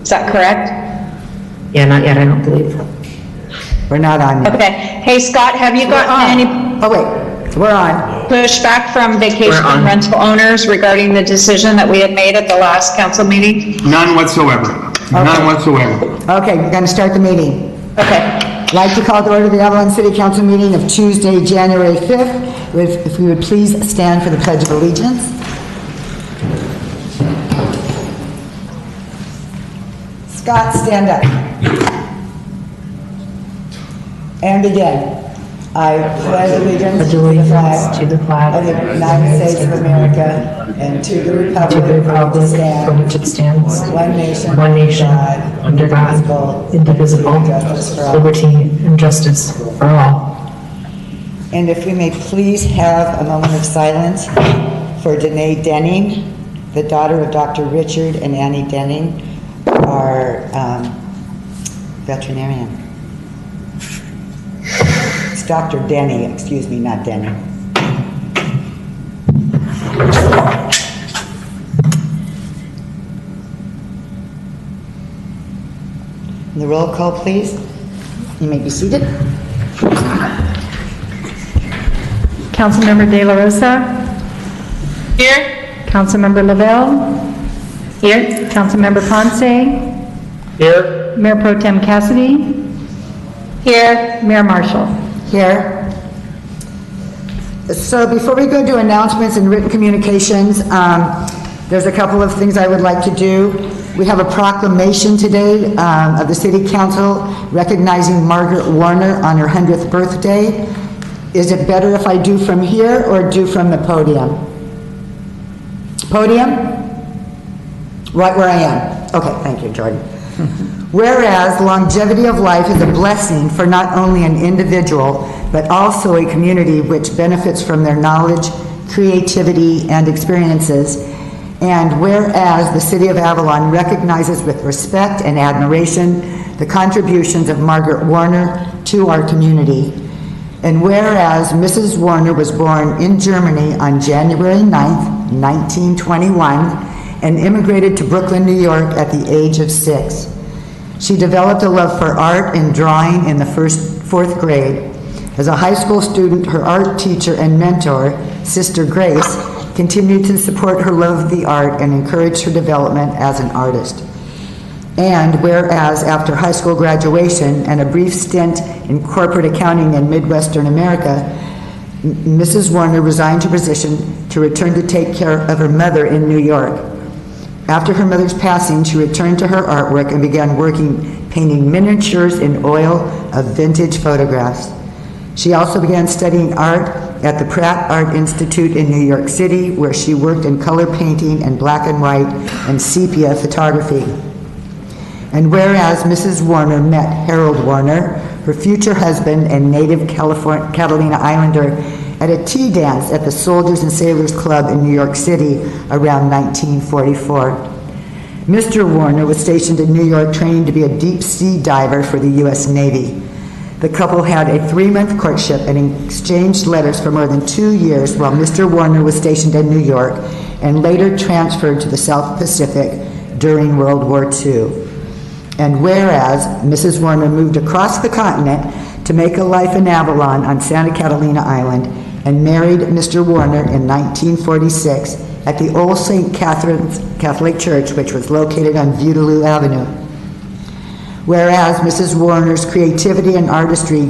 Is that correct? Yeah, not yet, I don't believe. We're not on yet. Okay. Hey, Scott, have you gotten any Oh, wait, we're on. pushback from vacation We're on. rental owners regarding the decision that we had made at the last council meeting? None whatsoever. None whatsoever. Okay, we're going to start the meeting. Okay. I'd like to call to order the Avalon City Council meeting of Tuesday, January 5th. If we would please stand for the Pledge of Allegiance. Scott, stand up. And begin. I pledge allegiance To the flag of the United States of America and to the republic for which it stands, one nation, one nation, God, under God, indivisible, justice for all. liberty and justice for all. And if we may please have a moment of silence for Danae Denning, the daughter of Dr. Richard and Annie Denning, our veterinarian. It's Dr. Denny, excuse me, not Denny. The roll call, please. You may be seated. Councilmember De La Rosa. Here? Councilmember Lavelle. Here. Councilmember Ponce. Here. Mayor Pro Tem Cassidy. Here. Mayor Marshall. Here. So before we go to announcements and written communications, there's a couple of things I would like to do. We have a proclamation today of the City Council recognizing Margaret Warner on her 100th birthday. Is it better if I do from here or do from the podium? Podium? Right where I am. Okay, thank you, Jordan. Whereas longevity of life is a blessing for not only an individual, but also a community which benefits from their knowledge, creativity, and experiences. And whereas the City of Avalon recognizes with respect and admiration the contributions of Margaret Warner to our community. And whereas Mrs. Warner was born in Germany on January 9th, 1921, and immigrated to Brooklyn, New York at the age of 6. She developed a love for art and drawing in the fourth grade. As a high school student, her art teacher and mentor, Sister Grace, continued to support her love of the art and encourage her development as an artist. And whereas after high school graduation and a brief stint in corporate accounting in Midwestern America, Mrs. Warner resigned her position to return to take care of her mother in New York. After her mother's passing, she returned to her artwork and began painting miniatures in oil of vintage photographs. She also began studying art at the Pratt Art Institute in New York City, where she worked in color painting and black and white and sepia photography. And whereas Mrs. Warner met Harold Warner, her future husband and native Catalina Islander, at a tea dance at the Soldiers and Sailors Club in New York City around 1944. Mr. Warner was stationed in New York training to be a deep sea diver for the U.S. Navy. The couple had a 3-month courtship and exchanged letters for more than 2 years while Mr. Warner was stationed in New York and later transferred to the South Pacific during World War II. And whereas Mrs. Warner moved across the continent to make a life in Avalon on Santa Catalina Island and married Mr. Warner in 1946 at the Old St. Catherine's Catholic Church, which was located on Vieux Avenue. Whereas Mrs. Warner's creativity and artistry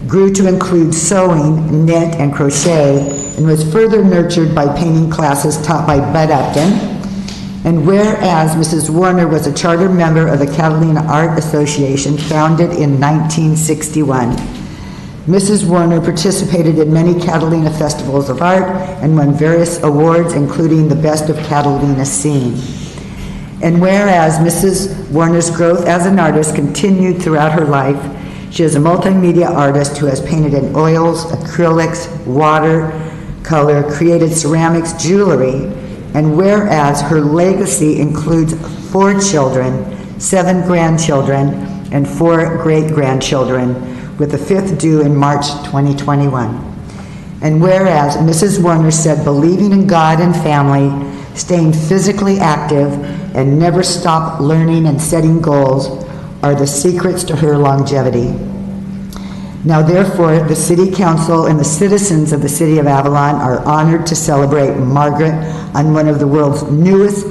grew to include sewing, knit, and crochet, and was further nurtured by painting classes taught by Bud Upton. And whereas Mrs. Warner was a charter member of the Catalina Art Association, founded in 1961. Mrs. Warner participated in many Catalina festivals of art and won various awards, including the Best of Catalina Scene. And whereas Mrs. Warner's growth as an artist continued throughout her life, she is a multimedia artist who has painted in oils, acrylics, watercolor, created ceramics, jewelry, and whereas her legacy includes 4 children, 7 grandchildren, and 4 great-grandchildren, with the 5th due in March 2021. And whereas Mrs. Warner said believing in God and family staying physically active, and never stop learning and setting goals are the secrets to her longevity. Now therefore, the City Council and the citizens of the City of Avalon are honored to celebrate Margaret on one of the world's newest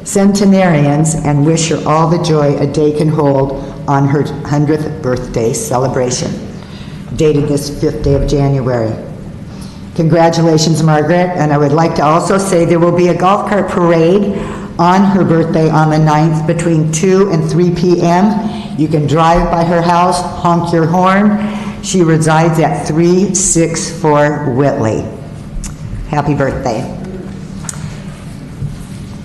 centenarians and wish her all the joy a day can hold on her 100th birthday celebration, dated this 5th day of January. Congratulations, Margaret, and I would like to also say there will be a golf cart parade on her birthday on the 9th between 2 and 3 p.m. You can drive by her house, honk your horn. She resides at 364 Whitley. Happy birthday.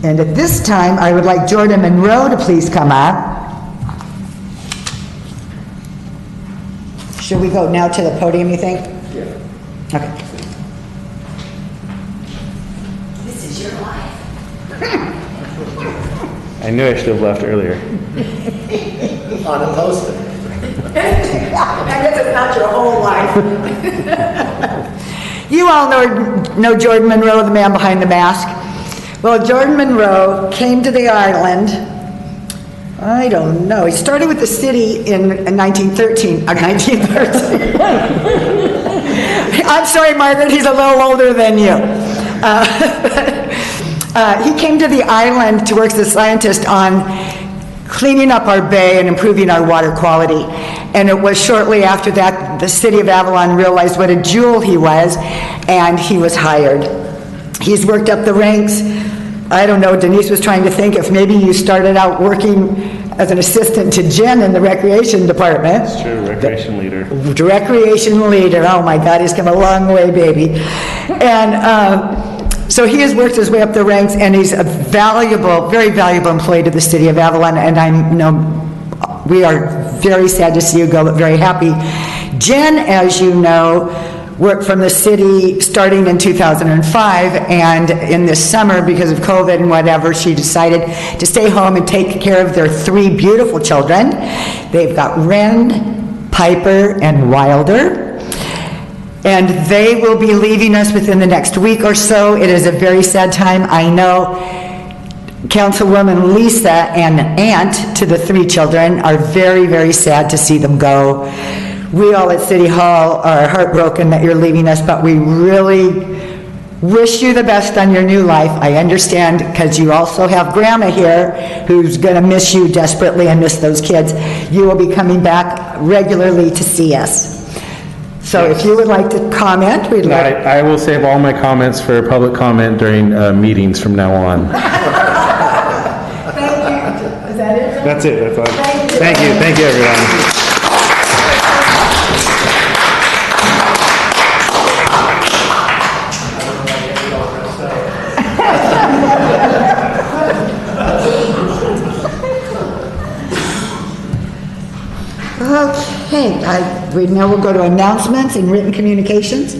And at this time, I would like Jordan Monroe to please come up. Should we go now to the podium, you think? Yeah. Okay. This is your life. I knew I should have left earlier. On a poster. I guess it's not your whole life. You all know Jordan Monroe, the man behind the mask. Well, Jordan Monroe came to the island, I don't know, he started with the city in 1913. I'm sorry, Margaret, he's a little older than you. He came to the island to work as a scientist on cleaning up our bay and improving our water quality. And it was shortly after that the City of Avalon realized what a jewel he was, and he was hired. He's worked up the ranks. I don't know, Denise was trying to think if maybe you started out working as an assistant to Jen in the recreation department. It's true, recreation leader. Recreation leader, oh my God, he's come a long way, baby. And so he has worked his way up the ranks, and he's a valuable, very valuable employee to the City of Avalon, and we are very sad to see you go, but very happy. Jen, as you know, worked from the city starting in 2005, and in this summer, because of COVID and whatever, she decided to stay home and take care of their 3 beautiful children. They've got Ren, Piper, and Wilder. And they will be leaving us within the next week or so. It is a very sad time. I know Councilwoman Lisa and aunt to the 3 children are very, very sad to see them go. We all at City Hall are heartbroken that you're leaving us, but we really wish you the best on your new life. I understand, because you also have Grandma here who's going to miss you desperately and miss those kids. You will be coming back regularly to see us. So if you would like to comment, we'd like... I will save all my comments for public comment during meetings from now on. Thank you. Is that it? That's it, that's all. Thank you, everyone. Okay, we now will go to announcements and written communications.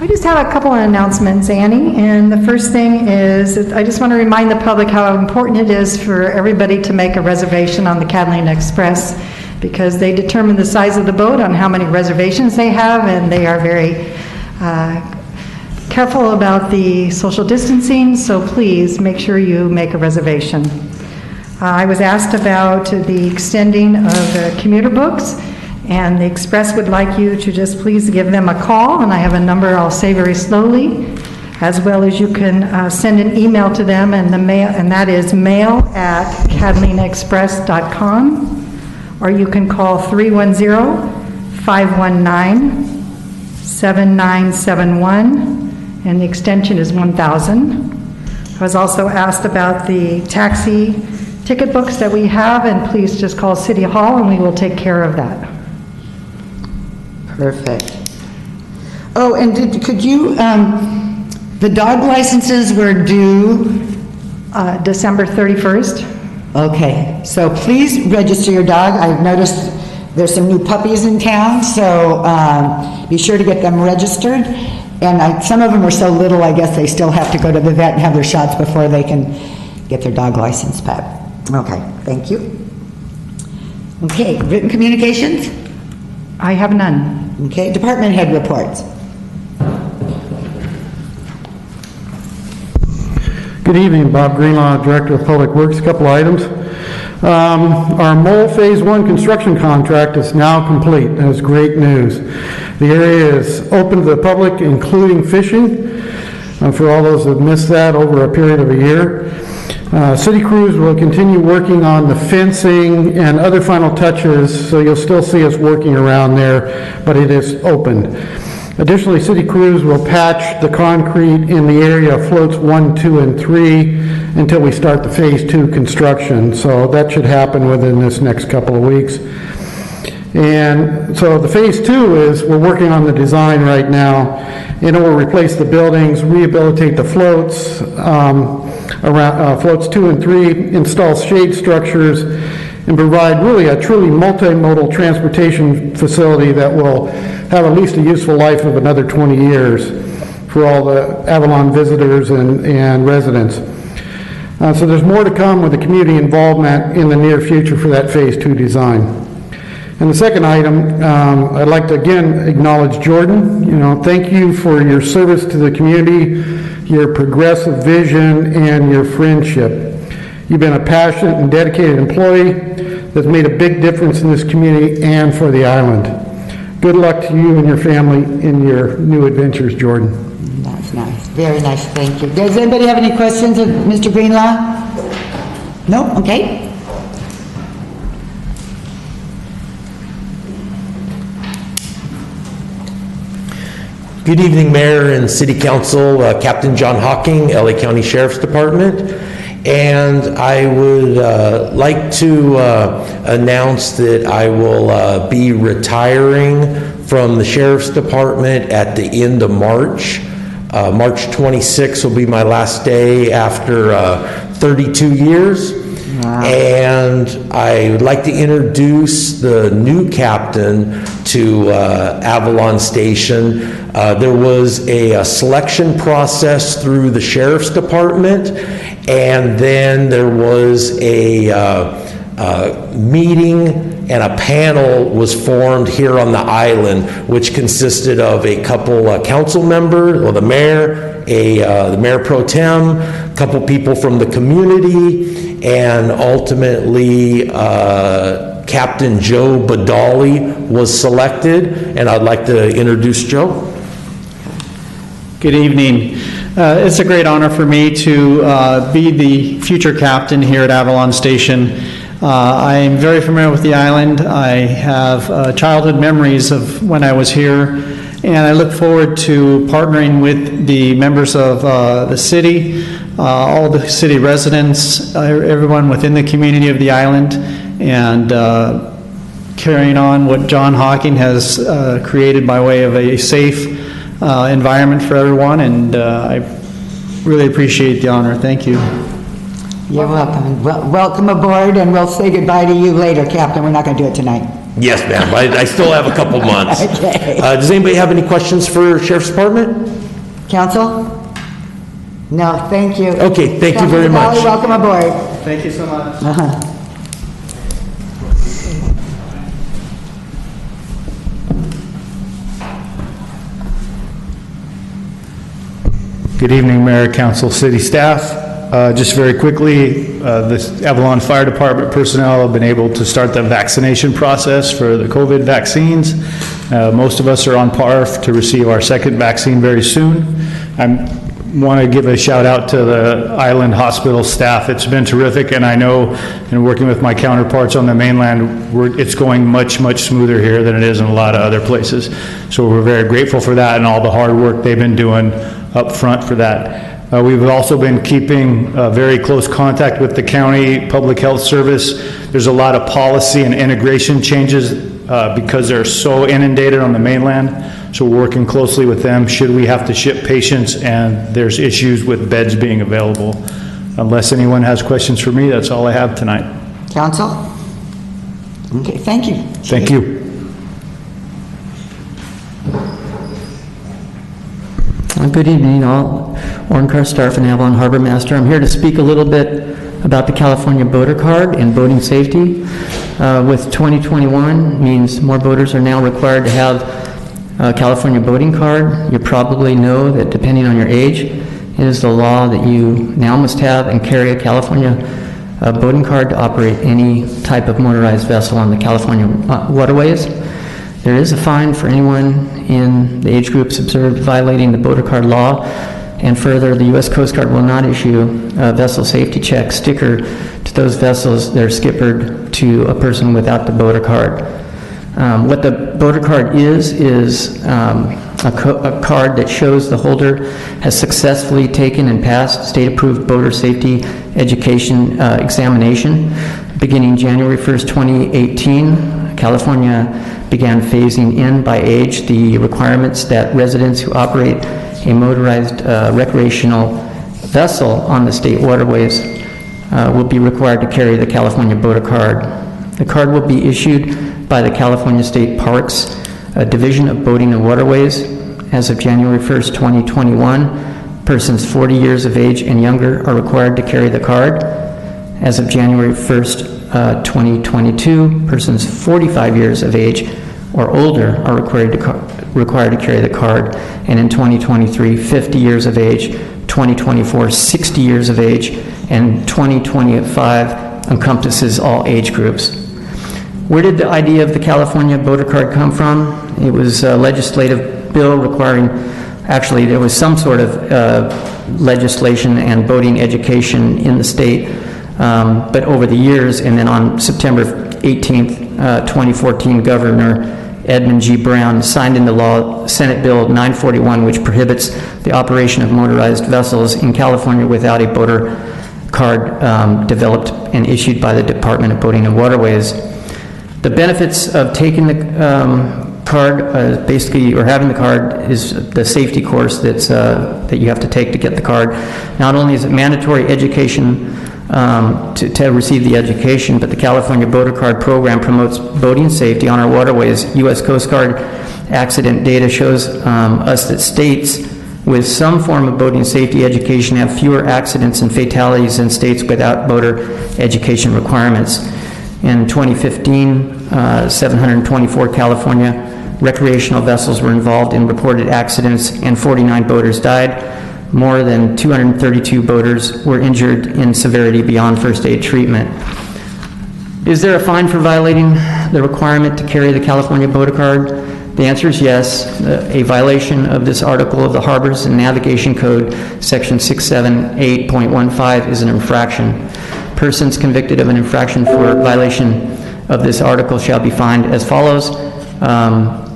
I just have a couple of announcements, Annie, and the first thing is, I just want to remind the public how important it is for everybody to make a reservation on the Catalina Express, because they determine the size of the boat on how many reservations they have, and they are very careful about the social distancing, so please make sure you make a reservation. I was asked about the extending of the commuter books, and the Express would like you to just please give them a call, and I have a number I'll say very slowly, as well as you can send an email to them, and that is mail@catalinaexpress.com, or you can call 310-519-7971, and the extension is 1000. I was also asked about the taxi ticket books that we have, and please just call City Hall and we will take care of that. Perfect. Oh, and could you, the dog licenses were due? December 31st. Okay, so please register your dog. I've noticed there's some new puppies in town, so be sure to get them registered. And some of them are so little, I guess they still have to go to the vet and have their shots before they can get their dog license back. Okay, thank you. Okay, written communications? I have none. Okay, department head reports. Good evening, Bob Greenlaw, Director of Public Works. A couple items. Our Mole Phase 1 construction contract is now complete. That is great news. The area is open to the public, including fishing, for all those that missed that over a period of a year. City crews will continue working on the fencing and other final touches, so you'll still see us working around there, but it is open. Additionally, city crews will patch the concrete in the area of floats 1, 2, and 3 until we start the Phase 2 construction. So that should happen within this next couple of weeks. And so the Phase 2 is, we're working on the design right now, and it will replace the buildings, rehabilitate the floats, around floats 2 and 3, install shade structures, and provide really a truly multimodal transportation facility that will have at least a useful life of another 20 years for all the Avalon visitors and residents. So there's more to come with the community involvement in the near future for that Phase 2 design. And the second item, I'd like to again acknowledge Jordan. Thank you for your service to the community, your progressive vision, and your friendship. You've been a passionate and dedicated employee that's made a big difference in this community and for the island. Good luck to you and your family in your new adventures, Jordan. That's nice. Very nice. Thank you. Does anybody have any questions of Mr. Greenlaw? No? Okay. Good evening, Mayor and City Council. Captain John Hawking, LA County Sheriff's Department. And I would like to announce that I will be retiring from the Sheriff's Department at the end of March. March 26th will be my last day after 32 years. Wow. And I would like to introduce the new captain to Avalon Station. There was a selection process through the Sheriff's Department, and then there was a meeting and a panel was formed here on the island, which consisted of a couple council members, or the mayor, the mayor pro tem, a couple people from the community, and ultimately Captain Joe Badali was selected, and I'd like to introduce Joe. Good evening. It's a great honor for me to be the future captain here at Avalon Station. I am very familiar with the island. I have childhood memories of when I was here, and I look forward to partnering with the members of the city, all the city residents, everyone within the community of the island, and carrying on what John Hawking has created by way of a safe environment for everyone, and I really appreciate the honor. Thank you. You're welcome. Welcome aboard, and we'll say goodbye to you later, Captain. We're not going to do it tonight. Yes, ma'am. I still have a couple months. Okay. Does anybody have any questions for Sheriff's Department? Council? No, thank you. Okay, thank you very much. Welcome aboard. Thank you so much. Good evening, Mayor, Council, City staff. Just very quickly, the Avalon Fire Department personnel have been able to start the vaccination process for the COVID vaccines. Most of us are on par to receive our second vaccine very soon. I want to give a shout out to the island hospital staff. It's been terrific, and I know in working with my counterparts on the mainland, it's going much, much smoother here than it is in a lot of other places. So we're very grateful for that and all the hard work they've been doing up front for that. We've also been keeping very close contact with the county public health service. There's a lot of policy and integration changes because they're so inundated on the mainland. So we're working closely with them should we have to ship patients and there's issues with beds being available. Unless anyone has questions for me, that's all I have tonight. Council? Okay, thank you. Thank you. Good evening, all. Warren Karstarf and Avalon Harbor Master. I'm here to speak a little bit about the California Boater Card and boating safety. With 2021 means more boaters are now required to have a California boating card. You probably know that depending on your age, It is the law that you now must have and carry a California boating card to operate any type of motorized vessel on the California waterways. There is a fine for anyone in the age groups observed violating the boater card law. And further, the U.S. Coast Guard will not issue a vessel safety check sticker to those vessels that are skippered to a person without the boater card. What the boater card is a card that shows the holder has successfully taken and passed state-approved boater safety education examination. Beginning January 1st, 2018, California began phasing in by age the requirements that residents who operate a motorized recreational vessel on the state waterways will be required to carry the California boater card. The card will be issued by the California State Parks Division of Boating and Waterways. As of January 1st, 2021, persons 40 years of age and younger are required to carry the card. As of January 1st, 2022, persons 45 years of age or older are required to carry the card, and in 2023, 50 years of age, 2024, 60 years of age, and 2025 encompasses all age groups. Where did the idea of the California boater card come from? It was a legislative bill requiring, actually there was some sort of legislation and boating education in the state, but over the years, and then on September 18th, 2014, Governor Edmund G. Brown signed into law Senate Bill 941, which prohibits the operation of motorized vessels in California without a boater card developed and issued by the Department of Boating and Waterways. The benefits of taking the card, basically, or having the card, is the safety course that you have to take to get the card. Not only is it mandatory education to receive the education, but the California Boater Card Program promotes boating safety on our waterways. U.S. Coast Guard accident data shows us that states with some form of boating safety education have fewer accidents and fatalities than states without boater education requirements. In 2015, 724 California recreational vessels were involved in reported accidents and 49 boaters died. More than 232 boaters were injured in severity beyond first aid treatment. Is there a fine for violating the requirement to carry the California boater card? The answer is yes. A violation of this article of the Harbors and Navigation Code, section 678.15, is an infraction. Persons convicted of an infraction for violation of this article shall be fined as follows. Following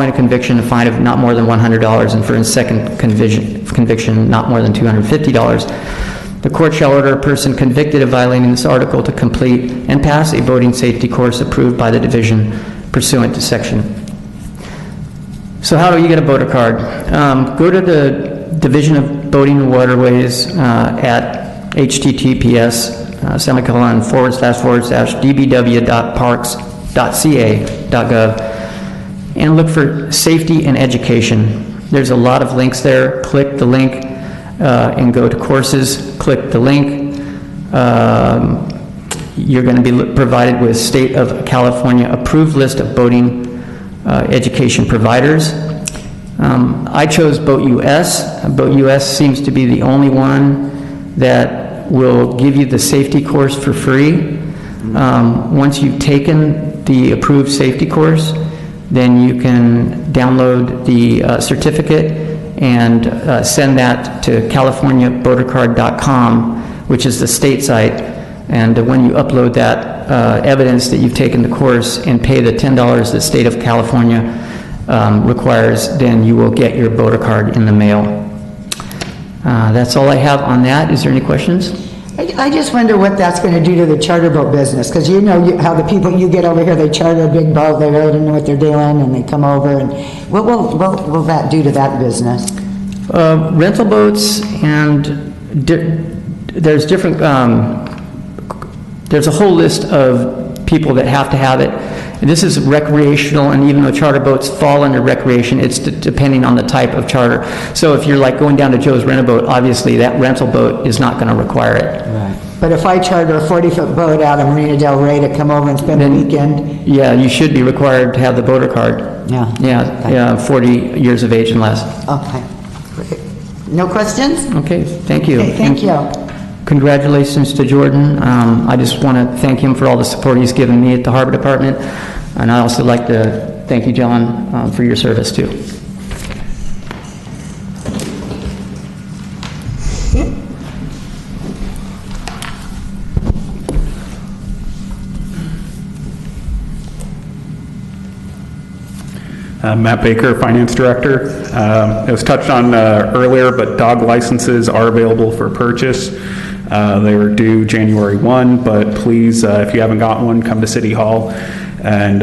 a conviction, a fine of not more than $100, and for a second conviction, not more than $250. The court shall order a person convicted of violating this article to complete and pass a boating safety course approved by the division pursuant to section. So how do you get a boater card? Go to the Division of Boating and Waterways at https://dbw.parks.ca.gov and look for safety and education. There's a lot of links there. Click the link and go to courses. Click the link. You're going to be provided with State of California approved list of boating education providers. I chose Boat US. Boat US seems to be the only one that will give you the safety course for free. Once you've taken the approved safety course, then you can download the certificate and send that to californiaboatercard.com, which is the state site. And when you upload that evidence that you've taken the course and pay the $10 the state of California requires, then you will get your boater card in the mail. That's all I have on that. Is there any questions? I just wonder what that's going to do to the charter boat business, because you know how the people you get over here, they charter a big boat, they really don't know what they're doing, and they come over, and what will that do to that business? Rental boats, and there's different, there's a whole list of people that have to have it. And this is recreational, and even though charter boats fall under recreation, it's depending on the type of charter. So if you're like going down to Joe's Rent-A-Boat, obviously that rental boat is not going to require it. Right. But if I charter a 40-foot boat out of Marina Del Rey to come over and spend a weekend? Yeah, you should be required to have the boater card. Yeah. Yeah, 40 years of age and less. Okay, great. No questions? Okay, thank you. Okay, thank you. Congratulations to Jordan. I just want to thank him for all the support he's given me at the Harbor Department, and I'd also like to thank you, John, for your service too. Matt Baker, Finance Director. It was touched on earlier, but dog licenses are available for purchase. They were due January 1, but please, if you haven't got one, come to City Hall and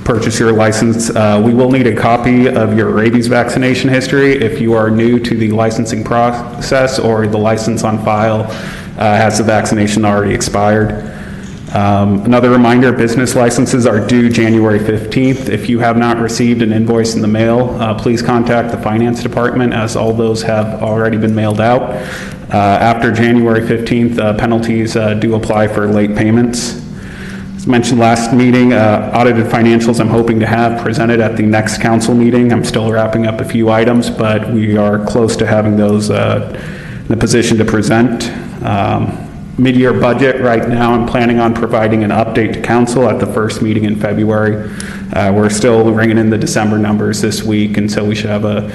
purchase your license. We will need a copy of your rabies vaccination history if you are new to the licensing process or the license on file has the vaccination already expired. Another reminder, business licenses are due January 15th. If you have not received an invoice in the mail, please contact the Finance Department, as all those have already been mailed out. After January 15th, penalties do apply for late payments. As mentioned last meeting, audited financials I'm hoping to have presented at the next council meeting. I'm still wrapping up a few items, but we are close to having those in a position to present. Mid-year budget, right now I'm planning on providing an update to council at the first meeting in February. We're still ringing in the December numbers this week, and so we should have a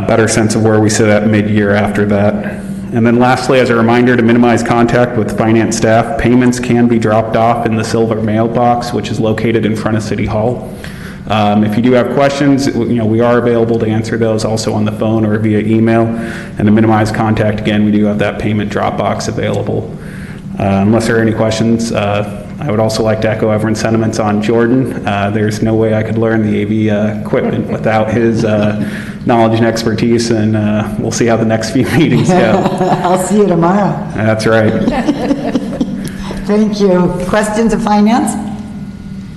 better sense of where we sit at mid-year after that. And then lastly, as a reminder to minimize contact with finance staff, payments can be dropped off in the silver mailbox, which is located in front of City Hall. If you do have questions, we are available to answer those also on the phone or via email. And to minimize contact, again, we do have that payment drop box available. Unless there are any questions, I would also like to echo everyone's sentiments on Jordan. There's no way I could learn the AV equipment without his knowledge and expertise, and we'll see how the next few meetings go. I'll see you tomorrow. That's right. Thank you. Questions of finance?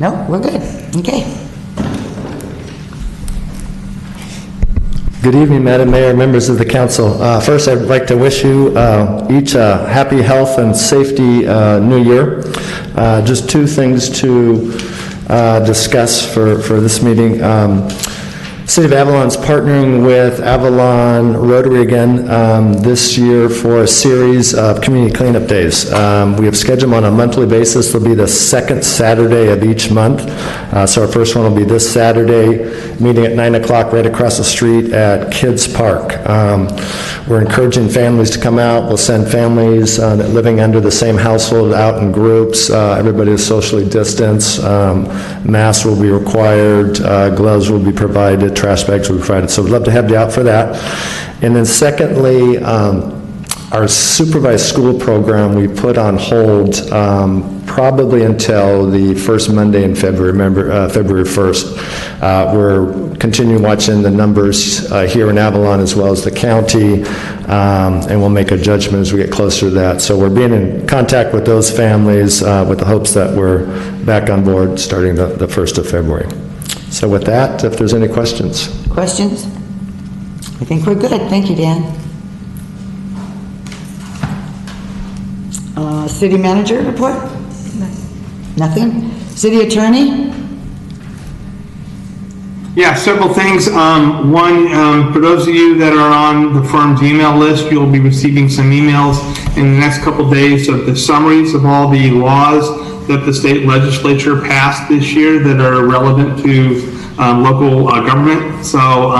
No, we're good. Okay. Good evening, Madam Mayor, members of the council. First, I'd like to wish you each a happy health and safety new year. Just two things to discuss for this meeting. City of Avalon's partnering with Avalon Rotary again this year for a series of community cleanup days. We have scheduled them on a monthly basis. They'll be the second Saturday of each month. So our first one will be this Saturday, meeting at 9 o'clock right across the street at Kids Park. We're encouraging families to come out. We'll send families living under the same household out in groups. Everybody is socially distanced. Masks will be required. Gloves will be provided. Trash bags will be provided. So we'd love to have you out for that. And then secondly, our supervised school program we put on hold probably until the first Monday in February, February 1st. We're continuing watching the numbers here in Avalon as well as the county, and we'll make a judgment as we get closer to that. So we're being in contact with those families with the hopes that we're back on board starting the 1st of February. So with that, if there's any questions. Questions? I think we're good. Thank you, Dan. City manager report? Nothing. City attorney? Yeah, several things. One, for those of you that are on the firm's email list, you'll be receiving some emails in the next couple days of the summaries of all the laws that the state legislature passed this year that are relevant to local government. So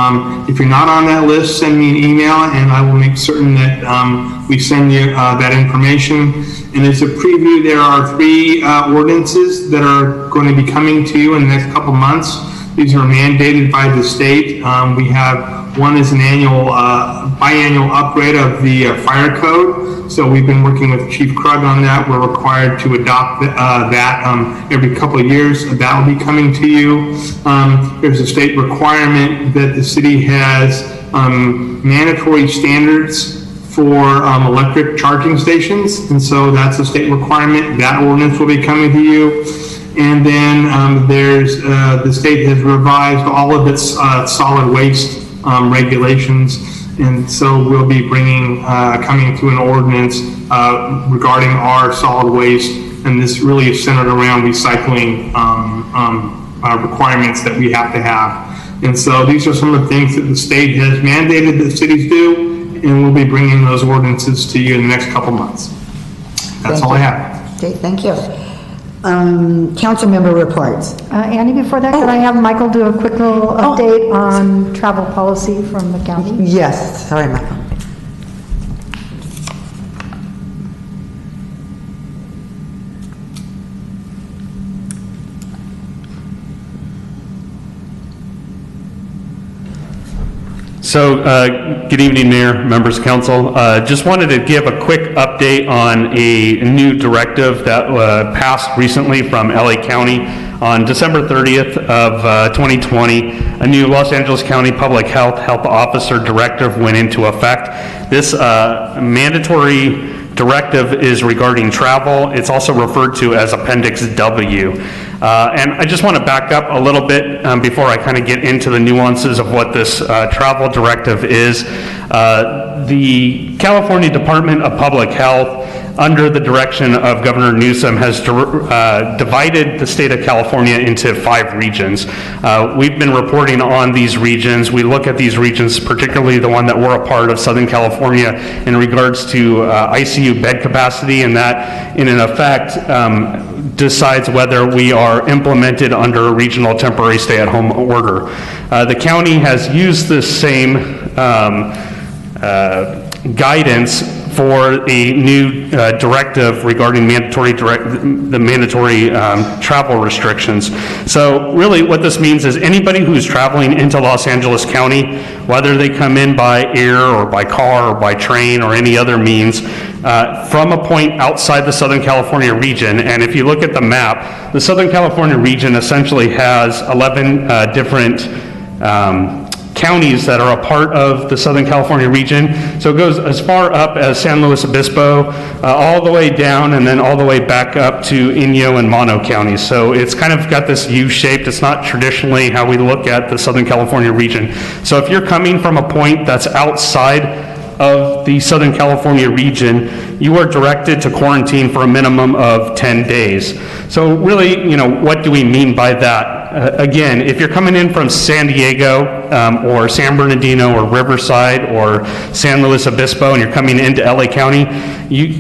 if you're not on that list, send me an email and I will make certain that we send you that information. And as a preview, there are 3 ordinances that are going to be coming to you in the next couple months. These are mandated by the state. We have one is an annual, biannual upgrade of the fire code. So we've been working with Chief Krug on that. We're required to adopt that every couple of years. That will be coming to you. There's a state requirement that the city has mandatory standards for electric charging stations. And so that's a state requirement. That ordinance will be coming to you. And then there's, the state has revised all of its solid waste regulations. And so we'll be bringing, coming to an ordinance regarding our solid waste. And this really is centered around recycling requirements that we have to have. And so these are some of the things that the state has mandated that cities do, and we'll be bringing those ordinances to you in the next couple months. That's all I have. Okay, thank you. Council member reports. Annie, before that, could I have Michael do a quick little update on travel policy from the county? Yes, sorry, Michael. So, good evening, Mayor, members of council. Just wanted to give a quick update on a new directive that passed recently from LA County on December 30th of 2020. A new Los Angeles County Public Health Officer directive went into effect. This mandatory directive is regarding travel. It's also referred to as Appendix W. And I just want to back up a little bit before I kind of get into the nuances of what this travel directive is. The California Department of Public Health, under the direction of Governor Newsom, has divided the state of California into 5 regions. We've been reporting on these regions. We look at these regions, particularly the one that we're a part of, Southern California, in regards to ICU bed capacity, and that, in effect, decides whether we are implemented under a regional temporary stay-at-home order. The county has used this same guidance for a new directive regarding the mandatory travel restrictions. So really what this means is anybody who's traveling into Los Angeles County, whether they come in by air or by car or by train or any other means, from a point outside the Southern California region, and if you look at the map, the Southern California region essentially has 11 different counties that are a part of the Southern California region. So it goes as far up as San Luis Obispo, all the way down, and then all the way back up to Inyo and Mono counties. So it's kind of got this U-shaped. It's not traditionally how we look at the Southern California region. So if you're coming from a point that's outside of the Southern California region, you are directed to quarantine for a minimum of 10 days. So really, what do we mean by that? Again, if you're coming in from San Diego or San Bernardino or Riverside or San Luis Obispo and you're coming into LA County,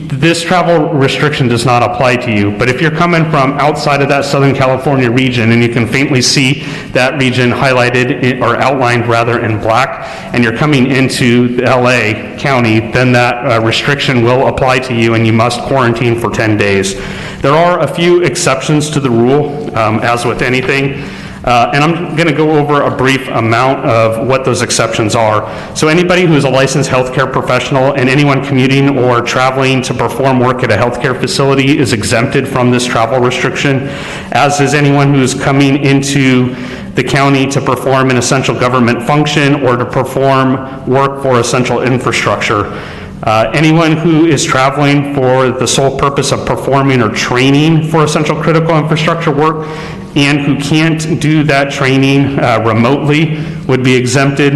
this travel restriction does not apply to you. But if you're coming from outside of that Southern California region, and you can faintly see that region highlighted or outlined rather in black, and you're coming into LA County, then that restriction will apply to you and you must quarantine for 10 days. There are a few exceptions to the rule, as with anything. And I'm going to go over a brief amount of what those exceptions are. So anybody who is a licensed healthcare professional and anyone commuting or traveling to perform work at a healthcare facility is exempted from this travel restriction, as is anyone who is coming into the county to perform an essential government function or to perform work for essential infrastructure. Anyone who is traveling for the sole purpose of performing or training for essential critical infrastructure work and who can't do that training remotely would be exempted.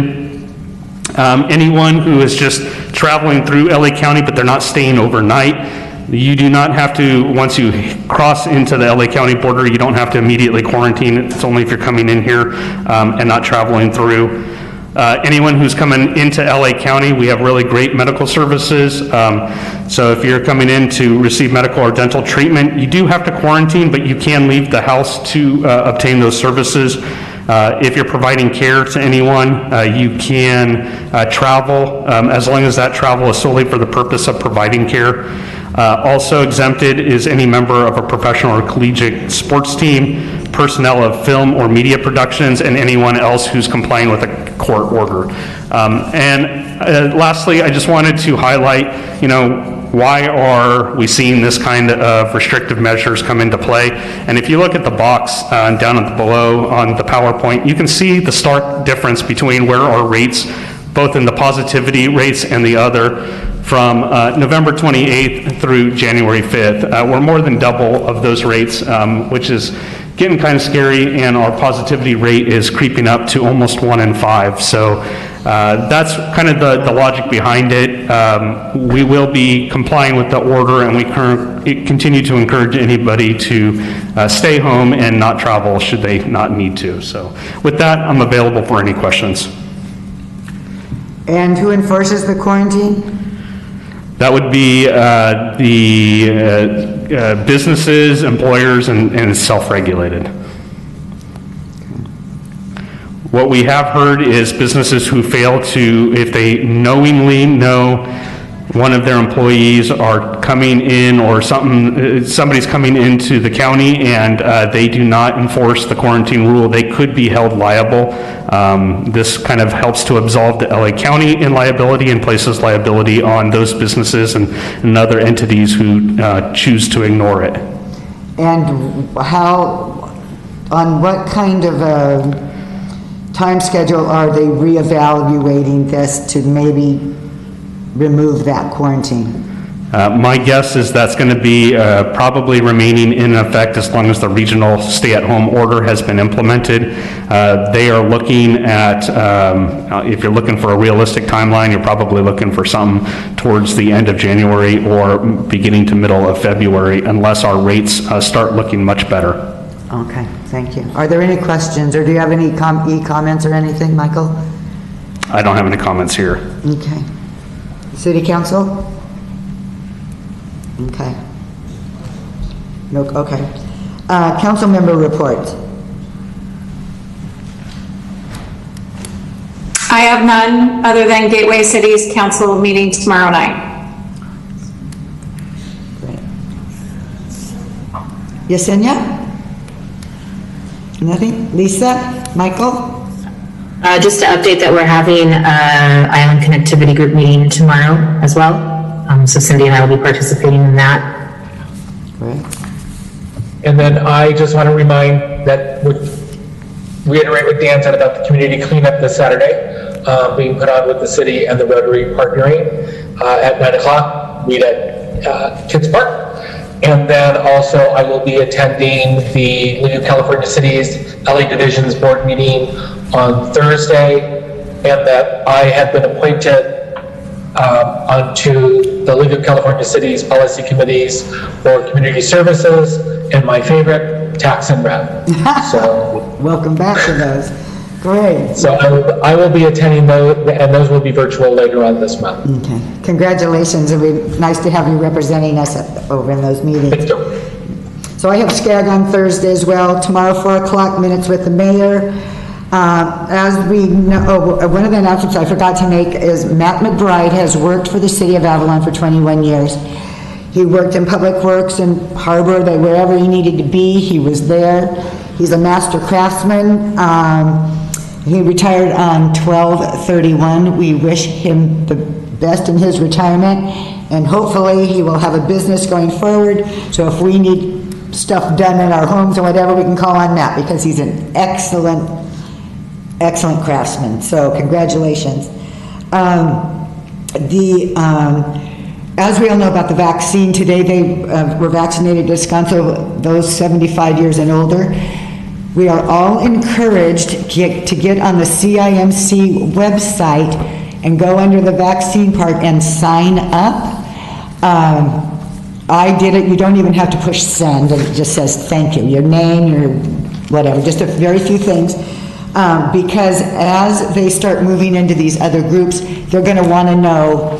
Anyone who is just traveling through LA County but they're not staying overnight, you do not have to, once you cross into the LA County border, you don't have to immediately quarantine. It's only if you're coming in here and not traveling through. Anyone who's coming into LA County, we have really great medical services. So if you're coming in to receive medical or dental treatment, you do have to quarantine, but you can leave the house to obtain those services. If you're providing care to anyone, you can travel as long as that travel is solely for the purpose of providing care. Also exempted is any member of a professional or collegiate sports team, personnel of film or media productions, and anyone else who's complying with a court order. And lastly, I just wanted to highlight, why are we seeing this kind of restrictive measures come into play? And if you look at the box down at the below on the PowerPoint, you can see the stark difference between where our rates, both in the positivity rates and the other, from November 28th through January 5th. We're more than double of those rates, which is getting kind of scary, and our positivity rate is creeping up to almost 1 in 5. So that's kind of the logic behind it. We will be complying with the order, and we continue to encourage anybody to stay home and not travel should they not need to. So with that, I'm available for any questions. And who enforces the quarantine? That would be the businesses, employers, and self-regulated. What we have heard is businesses who fail to, if they knowingly know one of their employees are coming in or somebody's coming into the county and they do not enforce the quarantine rule, they could be held liable. This kind of helps to absolve the LA County in liability and places liability on those businesses and other entities who choose to ignore it. And on what kind of a time schedule are they reevaluating this to maybe remove that quarantine? My guess is that's going to be probably remaining in effect as long as the regional stay-at-home order has been implemented. They are looking at, if you're looking for a realistic timeline, you're probably looking for something towards the end of January or beginning to middle of February, unless our rates start looking much better. Okay, thank you. Are there any questions, or do you have any comments or anything, Michael? I don't have any comments here. Okay. City Council? Okay. No, okay. Council member reports. I have none other than Gateway City's council meeting tomorrow night. Great. Yesenia? Nothing? Lisa? Michael? Just to update that we're having Island Connectivity Group meeting tomorrow as well. So Cindy and I will be participating in that. Great. And then I just want to remind that, reiterate what Dan said about the community cleanup this Saturday, being put on with the city and the Rotary partnering at 9 o'clock, meet at Kids Park. And then also I will be attending the League of California Cities LA Division's board meeting on Thursday, and that I have been appointed onto the League of California Cities policy committees for community services and my favorite, tax and rep. So welcome back to those. Great. So I will be attending those, and those will be virtual later on this month. Okay. Congratulations. It'll be nice to have you representing us over in those meetings. Thank you. So I have SCAG on Thursday as well. Tomorrow, 4 o'clock, minutes with the mayor. As we know, one of the announcements I forgot to make is Matt McBride has worked for the city of Avalon for 21 years. He worked in Public Works and Harbor, wherever he needed to be, he was there. He's a master craftsman. He retired on 12/31. We wish him the best in his retirement, and hopefully he will have a business going forward. So if we need stuff done in our homes or whatever, we can call on Matt, because he's an excellent craftsman. So congratulations. As we all know about the vaccine, today they were vaccinated in Descanso, those 75 years and older. We are all encouraged to get on the CIMC website and go under the vaccine part and sign up. I did it. You don't even have to push send. It just says thank you, your name, your whatever, just a very few things. Because as they start moving into these other groups, they're going to want to know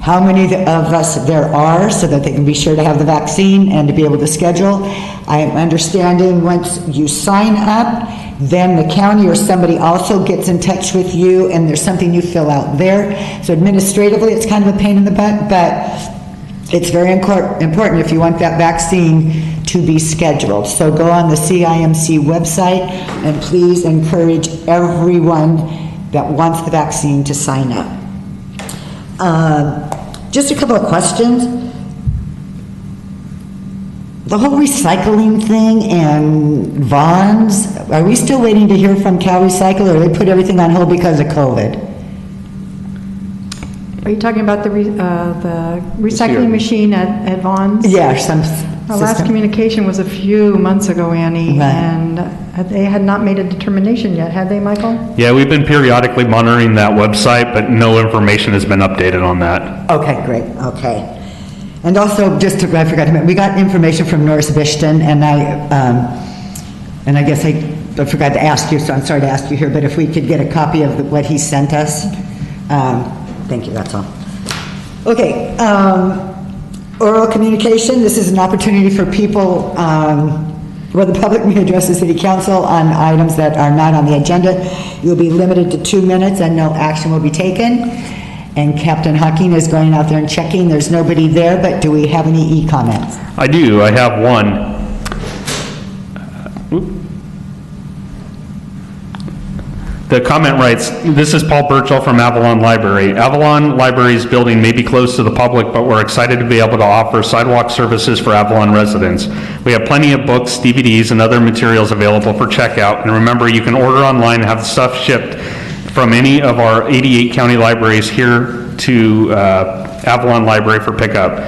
how many of us there are, so that they can be sure to have the vaccine and to be able to schedule. I am understanding once you sign up, then the county or somebody also gets in touch with you, and there's something you fill out there. So administratively, it's kind of a pain in the butt, but it's very important if you want that vaccine to be scheduled. So go on the CIMC website and please encourage everyone that wants the vaccine to sign up. Just a couple of questions. The whole recycling thing and Vons, are we still waiting to hear from Cal Recycle, or they put everything on hold because of COVID? Are you talking about the recycling machine at Vaughn's? Yeah, Our last system? communication was a few months ago, Annie, Right. and they had not made a determination yet, had they, Michael? Yeah, we've been periodically monitoring that website, but no information has been updated on that. Okay, great, okay. And also, just to, I forgot to mention, we got information from Norris Bishton, and I guess I forgot to ask you, so I'm sorry to ask you here, but if we could get a copy of what he sent us. Thank you, that's all. Okay, oral communication, this is an opportunity for people, where the public may address the city council on items that are not on the agenda. You'll be limited to 2 minutes and no action will be taken. And Captain Hocking is going out there and checking. There's nobody there, but do we have any e-comments? I do, I have one. The comment writes, "This is Paul Burchell from Avalon Library. Avalon Library's building may be closed to the public, but we're excited to be able to offer sidewalk services for Avalon residents. We have plenty of books, DVDs, and other materials available for checkout. And remember, you can order online and have stuff shipped from any of our 88 county libraries here to Avalon Library for pickup.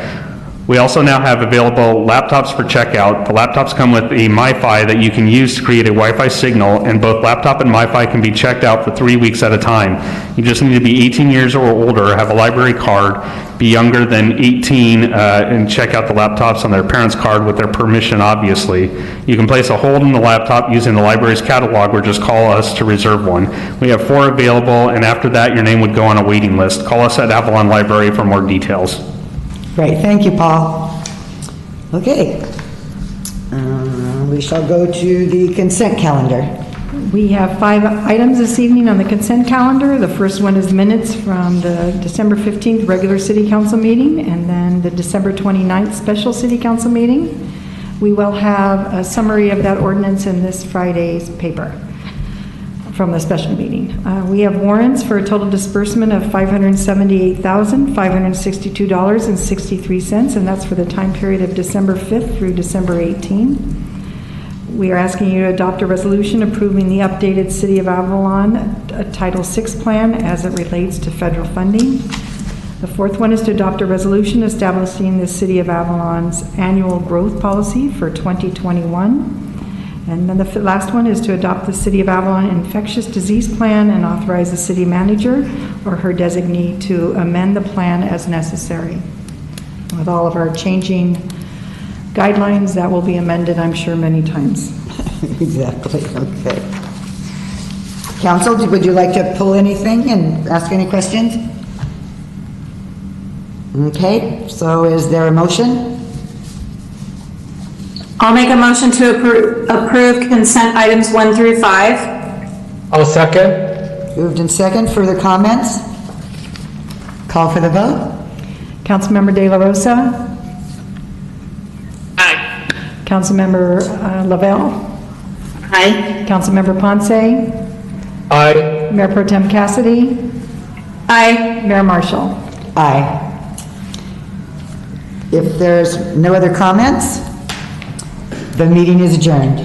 We also now have available laptops for checkout. The laptops come with a MiFi that you can use to create a Wi-Fi signal, and both laptop and MiFi can be checked out for 3 weeks at a time. You just need to be 18 years or older, have a library card, be younger than 18, and check out the laptops on their parents' card with their permission, obviously. You can place a hold on the laptop using the library's catalog, or just call us to reserve one. We have 4 available, and after that, your name would go on a waiting list. Call us at Avalon Library for more details." Great, thank you, Paul. Okay. We shall go to the consent calendar. We have 5 items this evening on the consent calendar. The first one is minutes from the December 15th regular city council meeting, and then the December 29th special city council meeting. We will have a summary of that ordinance in this Friday's paper from the special meeting. We have warrants for a total disbursement of $578,562.63, and that's for the time period of December 5th through December 18th. We are asking you to adopt a resolution approving the updated City of Avalon Title VI plan as it relates to federal funding. The fourth one is to adopt a resolution establishing the City of Avalon's annual growth policy for 2021. And then the last one is to adopt the City of Avalon infectious disease plan and authorize the city manager or her designee to amend the plan as necessary. With all of our changing guidelines, that will be amended, I'm sure, many times. Exactly, okay. Council, would you like to pull anything and ask any questions? Okay, so is there a motion? I'll make a motion to approve consent items 1 through 5. I'll second. Moved in second. Further comments? Call for the vote. Councilmember De La Rosa? Aye. Councilmember Lavelle? Aye. Councilmember Ponce? Aye. Mayor Pro Tem Cassidy? Aye. Mayor Marshall? Aye. If there's no other comments, the meeting is adjourned.